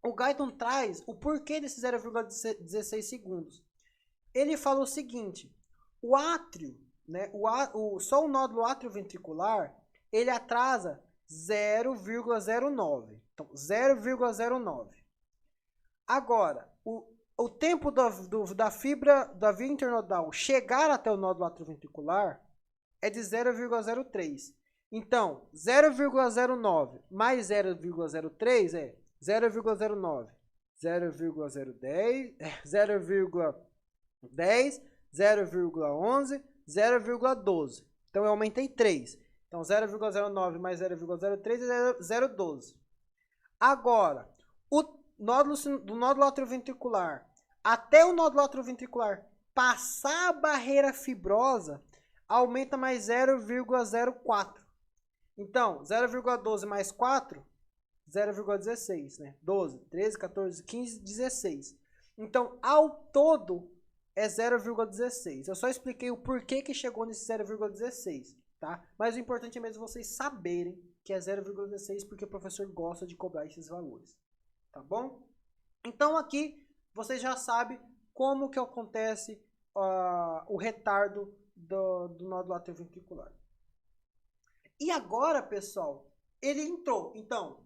O Guyton traz o porquê desse 0,16 segundos. Ele fala o seguinte, o átrio, né, só o nódulo atrioventricular, ele atrasa 0,09. Então, 0,09. Agora, o tempo da fibra da via internodal chegar até o nódulo atrioventricular é de 0,03. Então, 0,09 mais 0,03 é 0,09, 0,010, 0,10, 0,11, 0,12. Então, eu aumentei 3. Então, 0,09 mais 0,03 é 0,12. Agora, o nódulo, do nódulo atrioventricular até o nódulo atrioventricular passar a barreira fibrosa, aumenta mais 0,04. Então, 0,12 mais 4, 0,16, né? 12, 13, 14, 15, 16. Então, ao todo, é 0,16. Eu só expliquei o porquê que chegou nesse 0,16, tá? Mas o importante é mesmo vocês saberem que é 0,16, porque o professor gosta de cobrar esses valores, tá bom? Então, aqui, vocês já sabem como que acontece o retardo do nódulo atrioventricular. E agora, pessoal, ele entrou. Então,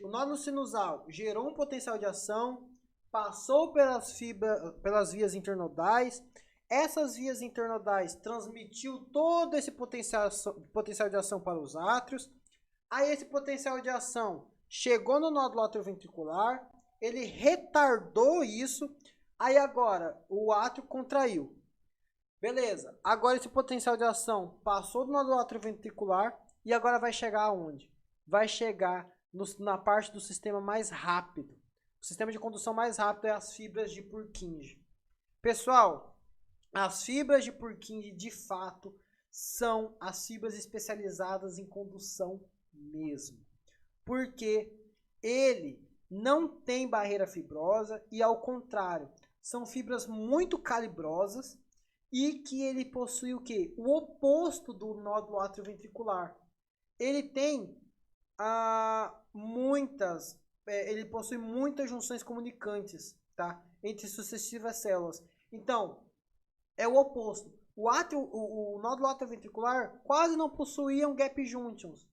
o nódulo sinusal gerou um potencial de ação, passou pelas vias internodais. Essas vias internodais transmitiu todo esse potencial de ação para os átrios. Aí esse potencial de ação chegou no nódulo atrioventricular, ele retardou isso. Aí agora o átrio contraiu. Beleza, agora esse potencial de ação passou do nódulo atrioventricular e agora vai chegar aonde? Vai chegar na parte do sistema mais rápido. O sistema de condução mais rápido é as fibras de Purkinje. Pessoal, as fibras de Purkinje de fato são as fibras especializadas em condução mesmo. Porque ele não tem barreira fibrosa e ao contrário, são fibras muito calibrosas e que ele possui o quê? O oposto do nódulo atrioventricular. Ele tem ele possui muitas junções comunicantes, tá? Entre sucessivas células. Então, é o oposto. O nódulo atrioventricular quase não possuía um gap junctions.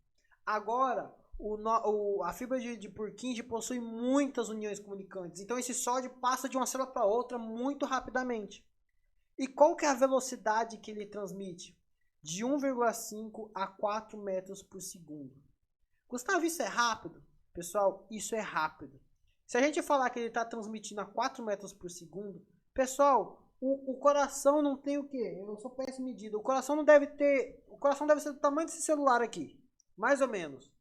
Agora, a fibra de Purkinje possui muitas uniões comunicantes. Então, esse sódio passa de uma célula para outra muito rapidamente. E qual que é a velocidade que ele transmite? De 1,5 a 4 metros por segundo. Gustavo, isso é rápido? Pessoal, isso é rápido. Se a gente falar que ele está transmitindo a 4 metros por segundo, pessoal, o coração não tem o quê? Eu sou péssimo medida. O coração não deve ter... O coração deve ser do tamanho desse celular aqui. Mais ou menos.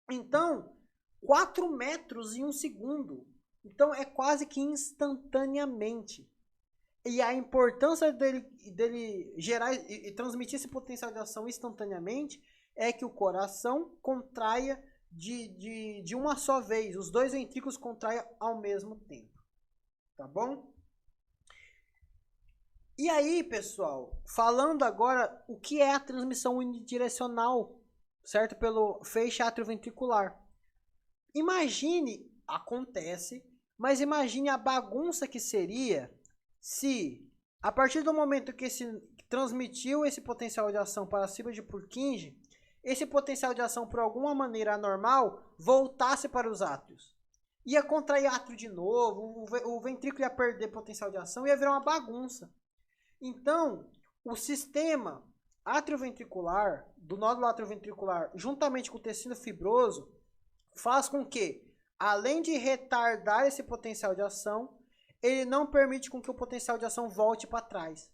Então, 4 metros em um segundo. Então, é quase que instantaneamente. E a importância dele gerar e transmitir esse potencial de ação instantaneamente é que o coração contraia de uma só vez. Os dois ventrículos contraem ao mesmo tempo. Tá bom? E aí, pessoal, falando agora o que é a transmissão unidirecional, certo? Pelo feixe atrioventricular. Imagine, acontece, mas imagine a bagunça que seria se, a partir do momento que transmitiu esse potencial de ação para a fibra de Purkinje, esse potencial de ação, por alguma maneira anormal, voltasse para os átrios. Ia contrair átrio de novo, o ventrículo ia perder potencial de ação e ia virar uma bagunça. Então, o sistema atrioventricular, do nódulo atrioventricular, juntamente com o tecido fibroso, faz com que, além de retardar esse potencial de ação, ele não permite com que o potencial de ação volte para trás.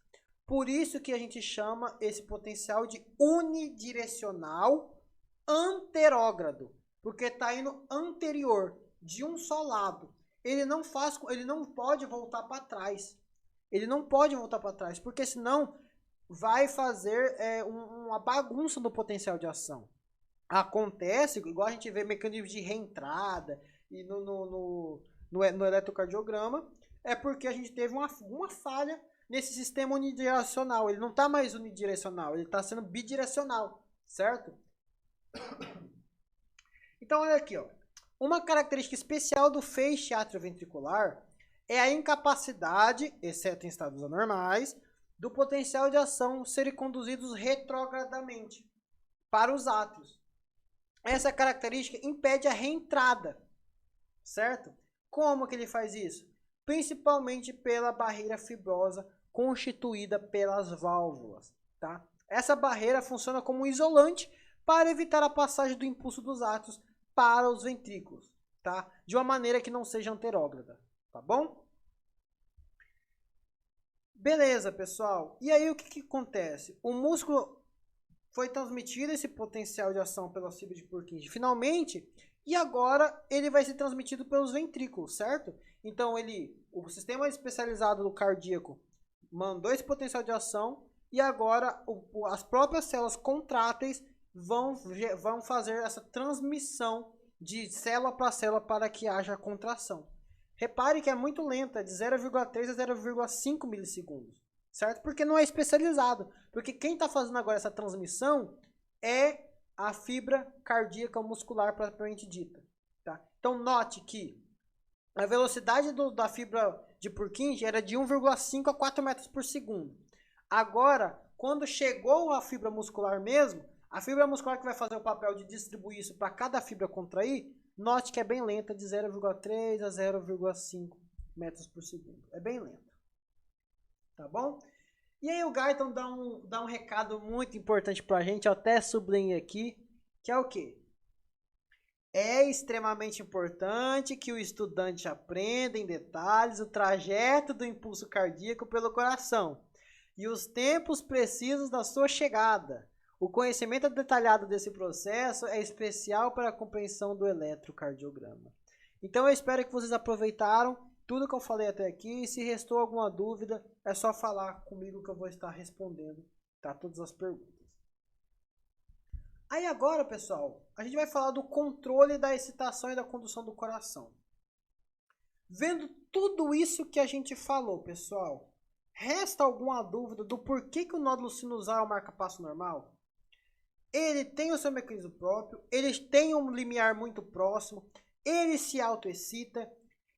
Por isso que a gente chama esse potencial de unidirecional anterógrado, porque está indo anterior, de um só lado. Ele não pode voltar para trás. Ele não pode voltar para trás, porque senão vai fazer uma bagunça no potencial de ação. Acontece, igual a gente vê mecanismos de reentrada e no eletrocardiograma, é porque a gente teve uma falha nesse sistema unidirecional. Ele não está mais unidirecional, ele está sendo bidirecional, certo? Então, olha aqui, ó. Uma característica especial do feixe atrioventricular é a incapacidade, exceto em estados anormais, do potencial de ação serem conduzidos retrogradamente para os átrios. Essa característica impede a reentrada, certo? Como que ele faz isso? Principalmente pela barreira fibrosa constituída pelas válvulas, tá? Essa barreira funciona como um isolante para evitar a passagem do impulso dos átrios para os ventrículos, tá? De uma maneira que não seja anterógrada, tá bom? Beleza, pessoal. E aí o que acontece? O músculo foi transmitido esse potencial de ação pela fibra de Purkinje. Finalmente, e agora ele vai ser transmitido pelos ventrículos, certo? Então o sistema especializado do cardíaco mandou esse potencial de ação e agora as próprias células contráteis vão fazer essa transmissão de célula para célula para que haja contração. Repare que é muito lenta, de 0,3 a 0,5 milissegundos, certo? Porque não é especializado. Porque quem está fazendo agora essa transmissão é a fibra cardíaca muscular propriamente dita. Tá? Então note que a velocidade da fibra de Purkinje era de 1,5 a 4 metros por segundo. Agora, quando chegou a fibra muscular mesmo, a fibra muscular que vai fazer o papel de distribuir isso para cada fibra contrair, note que é bem lenta, de 0,3 a 0,5 metros por segundo. É bem lenta. Tá bom? E aí o Guyton dá um recado muito importante para a gente, eu até sublinhei aqui, que é o quê? É extremamente importante que o estudante aprenda em detalhes o trajeto do impulso cardíaco pelo coração e os tempos precisos da sua chegada. O conhecimento detalhado desse processo é especial para a compreensão do eletrocardiograma. Então eu espero que vocês aproveitaram tudo que eu falei até aqui. E se restou alguma dúvida, é só falar comigo que eu vou estar respondendo, tá? Todas as perguntas. Aí agora, pessoal, a gente vai falar do controle da excitação e da condução do coração. Vendo tudo isso que a gente falou, pessoal, resta alguma dúvida do porquê que o nódulo sinusal é o marca-passo normal? Ele tem o seu mecanismo próprio, ele tem um limiar muito próximo, ele se autoexcita.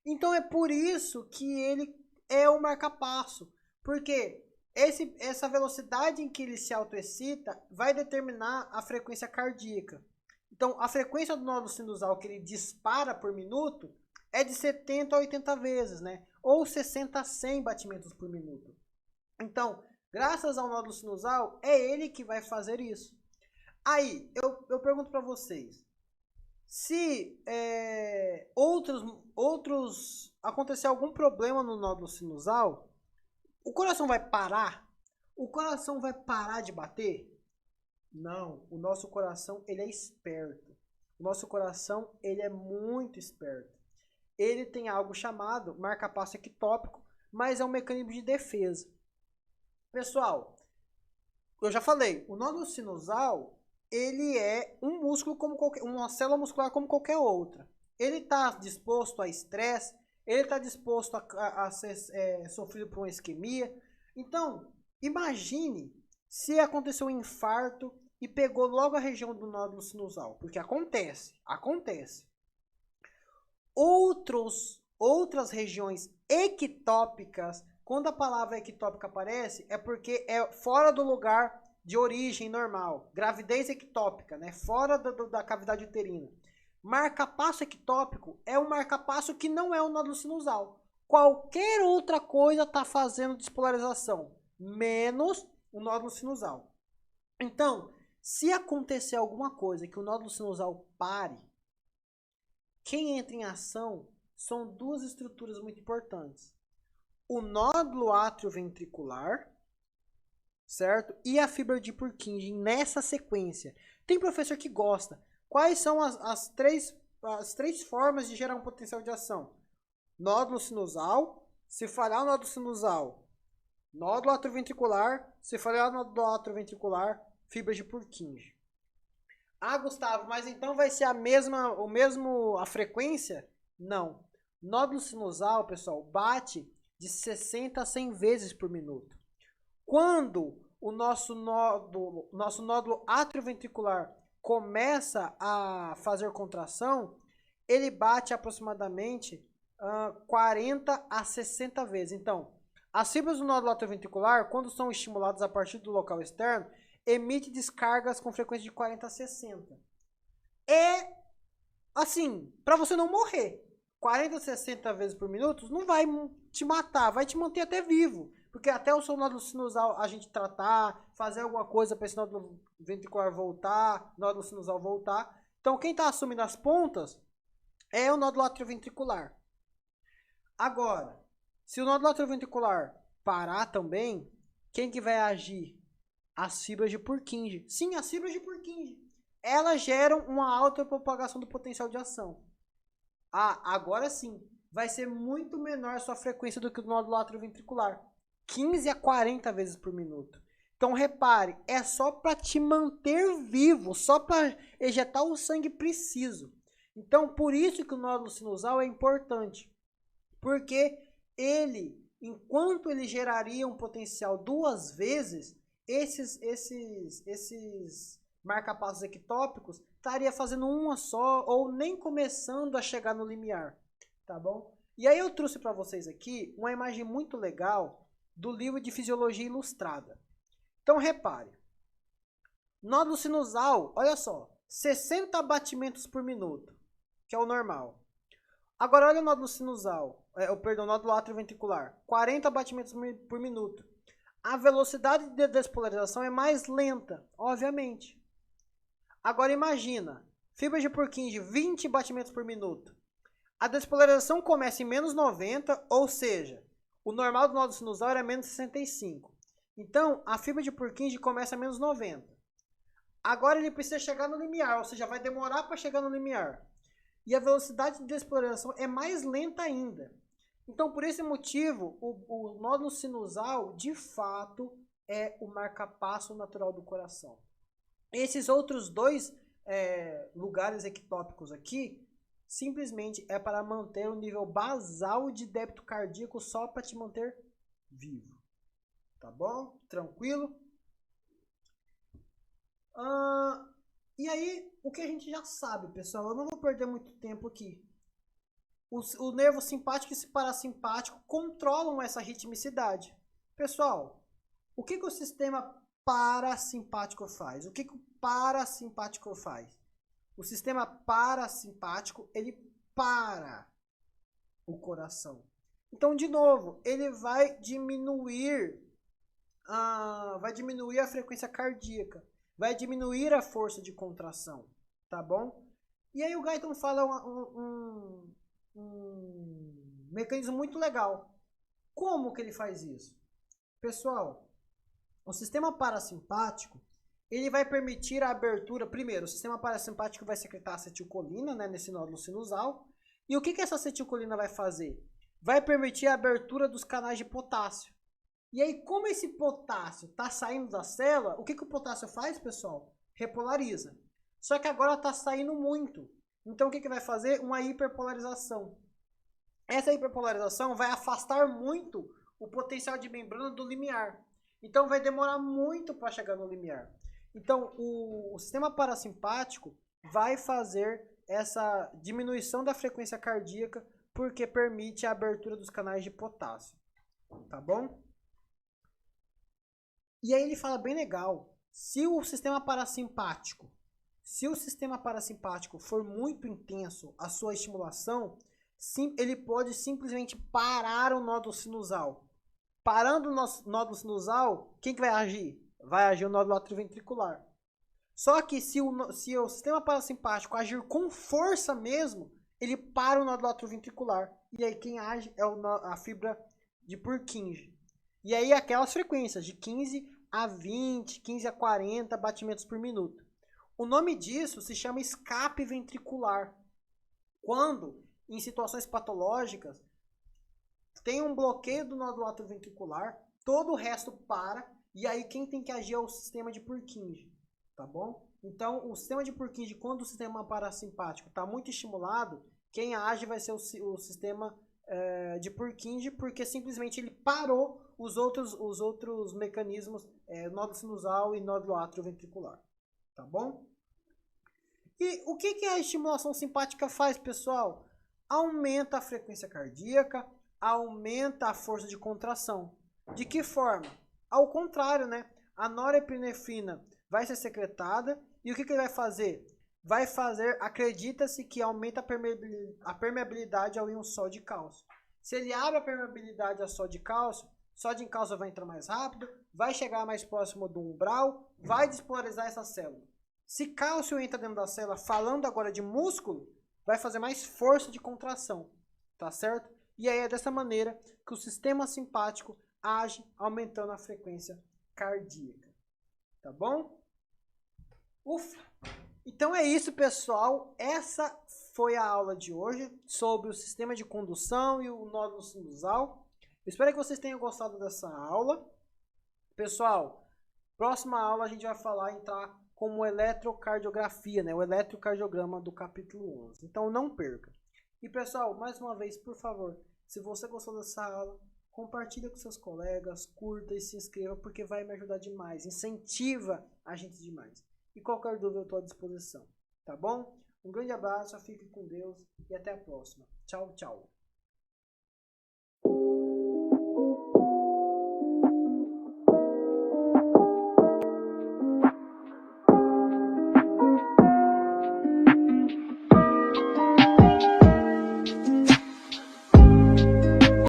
Então é por isso que ele é o marca-passo. Porque essa velocidade em que ele se autoexcita vai determinar a frequência cardíaca. Então a frequência do nódulo sinusal que ele dispara por minuto é de 70 a 80 vezes, né? Ou 60 a 100 batimentos por minuto. Então, graças ao nódulo sinusal, é ele que vai fazer isso. Aí, eu pergunto para vocês, se acontecer algum problema no nódulo sinusal, o coração vai parar? O coração vai parar de bater? Não, o nosso coração ele é esperto. O nosso coração ele é muito esperto. Ele tem algo chamado marca-passo ectópico, mas é um mecanismo de defesa. Pessoal, eu já falei, o nódulo sinusal ele é um músculo como uma célula muscular como qualquer outra. Ele está disposto a estresse, ele está disposto a ser sofrido por uma isquemia. Então, imagine se aconteceu um infarto e pegou logo a região do nódulo sinusal, porque acontece. Outras regiões ectópicas, quando a palavra ectópica aparece, é porque é fora do lugar de origem normal, gravidez ectópica, né? Fora da cavidade uterina. Marca-passo ectópico é um marca-passo que não é o nódulo sinusal. Qualquer outra coisa está fazendo despolarização, menos o nódulo sinusal. Então, se acontecer alguma coisa que o nódulo sinusal pare, quem entra em ação são duas estruturas muito importantes. O nódulo atrioventricular, certo? E a fibra de Purkinje nessa sequência. Tem professor que gosta. Quais são as três formas de gerar um potencial de ação? Nódulo sinusal. Se falhar o nódulo sinusal, nódulo atrioventricular. Se falhar o nódulo atrioventricular, fibra de Purkinje. Ah, Gustavo, mas então vai ser a frequência? Não. Nódulo sinusal, pessoal, bate de 60 a 100 vezes por minuto. Quando o nosso nódulo atrioventricular começa a fazer contração, ele bate aproximadamente 40 a 60 vezes. Então, as fibras do nódulo atrioventricular, quando são estimuladas a partir do local externo, emite descargas com frequência de 40 a 60. É assim, para você não morrer. 40 a 60 vezes por minuto não vai te matar, vai te manter até vivo. Porque até o seu nódulo sinusal a gente tratar, fazer alguma coisa para esse nódulo ventricular voltar, nódulo sinusal voltar. Então quem está assumindo as pontas é o nódulo atrioventricular. Agora, se o nódulo atrioventricular parar também, quem que vai agir? As fibras de Purkinje. Sim, as fibras de Purkinje. elas geram uma alta propagação do potencial de ação. Agora sim, vai ser muito menor a sua frequência do que o nódulo atrioventricular. 15 a 40 vezes por minuto. Então repare, é só para te manter vivo, só para ejetar o sangue preciso. Então por isso que o nódulo sinusal é importante. Porque ele, enquanto ele geraria um potencial 2 vezes, esses marca-passos ectópicos estaria fazendo uma só ou nem começando a chegar no limiar, tá bom? E aí eu trouxe para vocês aqui uma imagem muito legal do livro de Fisiologia Ilustrada. Então repare, nódulo sinusal, olha só, 60 batimentos por minuto, que é o normal. Agora olha o nódulo sinusal, o nódulo atrioventricular, 40 batimentos por minuto. A velocidade de despolarização é mais lenta, obviamente. Agora imagina, fibra de Purkinje, 20 batimentos por minuto. A despolarização começa em menos 90, ou seja, o normal do nódulo sinusal era menos 65. Então, a fibra de Purkinje começa a menos 90. Agora ele precisa chegar no limiar, ou seja, vai demorar para chegar no limiar. E a velocidade de despolarização é mais lenta ainda. Então, por esse motivo, o nódulo sinusal, de fato, é o marca-passo natural do coração. Esses outros dois lugares ectópicos aqui, simplesmente é para manter o nível basal de débito cardíaco só para te manter vivo. Tá bom? Tranquilo? E aí, o que a gente já sabe, pessoal, eu não vou perder muito tempo aqui. O nervo simpático e parasimpático controlam essa ritmicidade. Pessoal, o que o sistema parasimpático faz? O que o parasimpático faz? O sistema parasimpático, ele para o coração. Então, de novo, ele vai diminuir a frequência cardíaca, vai diminuir a força de contração, tá bom? E aí o Guyton fala um mecanismo muito legal. Como que ele faz isso? Pessoal, o sistema parasimpático, ele vai permitir a abertura, primeiro, o sistema parasimpático vai secretar acetilcolina, né, nesse nódulo sinusal. E o que essa acetilcolina vai fazer? Vai permitir a abertura dos canais de potássio. E aí, como esse potássio está saindo da célula, o que o potássio faz, pessoal? Repolariza. Só que agora está saindo muito. Então, o que vai fazer? Uma hiperpolarização. Essa hiperpolarização vai afastar muito o potencial de membrana do limiar. Então, vai demorar muito para chegar no limiar. Então, o sistema parasimpático vai fazer essa diminuição da frequência cardíaca porque permite a abertura dos canais de potássio. Tá bom? E aí ele fala bem legal, se o sistema parasimpático for muito intenso a sua estimulação, ele pode simplesmente parar o nódulo sinusal. Parando o nódulo sinusal, quem que vai agir? Vai agir o nódulo atrioventricular. Só que se o sistema parasimpático agir com força mesmo, ele para o nódulo atrioventricular. E aí quem age é a fibra de Purkinje. E aí aquelas frequências de 15 a 20, 15 a 40 batimentos por minuto. O nome disso se chama escape ventricular. Quando, em situações patológicas, tem um bloqueio do nódulo atrioventricular, todo o resto para, e aí quem tem que agir é o sistema de Purkinje, tá bom? Então, o sistema de Purkinje, quando o sistema parasimpático está muito estimulado, quem age vai ser o sistema de Purkinje, porque simplesmente ele parou os outros mecanismos, nódulo sinusal e nódulo atrioventricular, tá bom? E o que a estimulação simpática faz, pessoal? Aumenta a frequência cardíaca, aumenta a força de contração. De que forma? Ao contrário, né? A norepinefrina vai ser secretada e o que ele vai fazer? Vai fazer, acredita-se que aumenta a permeabilidade ao íon sódio de cálcio. Se ele abre a permeabilidade ao sódio de cálcio vai entrar mais rápido, vai chegar mais próximo do umbral, vai despolarizar essa célula. Se cálcio entra dentro da célula, falando agora de músculo, vai fazer mais força de contração, tá certo? E aí é dessa maneira que o sistema simpático age, aumentando a frequência cardíaca, tá bom? Ufa! Então é isso, pessoal. Essa foi a aula de hoje sobre o sistema de condução e o nódulo sinusal. Eu espero que vocês tenham gostado dessa aula. Pessoal, próxima aula a gente vai entrar como eletrocardiografia, né? O eletrocardiograma do capítulo 11. Então não perca. E pessoal, mais uma vez, por favor, se você gostou dessa aula, compartilha com seus colegas, curta e se inscreva, porque vai me ajudar demais. Incentiva a gente demais. E qualquer dúvida eu estou à disposição. Tá bom? Um grande abraço, fique com Deus e até a próxima. Tchau, tchau.